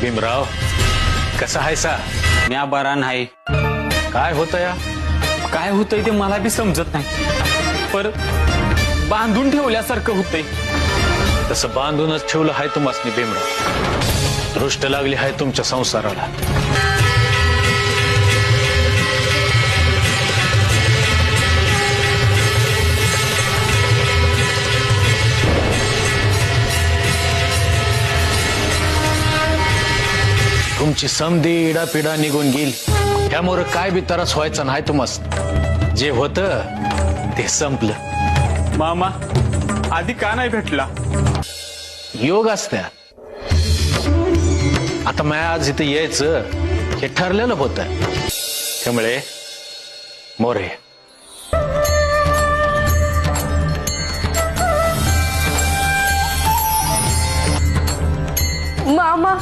भीमराव कसा आहे सा? म्या बरा नाही. काय होतं या? काय होतंय ते मला बी समजत नाही. पर बांधून ठेवल्यासारखं होतंय. तसं बांधूनच ठेवलं आहे तुम्हाला भीमराव. दृष्ट लागली आहे तुमच्या संसाराला. तुमची समधी इडापिडा निघून गेली त्यामुळे काय बी त्रास व्हायचा नाही तुम्हाला. जे होतं ते संपलं. मामा आधी का नाही भेटला? योग असत्या. आता मी आज इथे यायचं हे ठरलेलं होतं. त्यामुळे मोरे मामा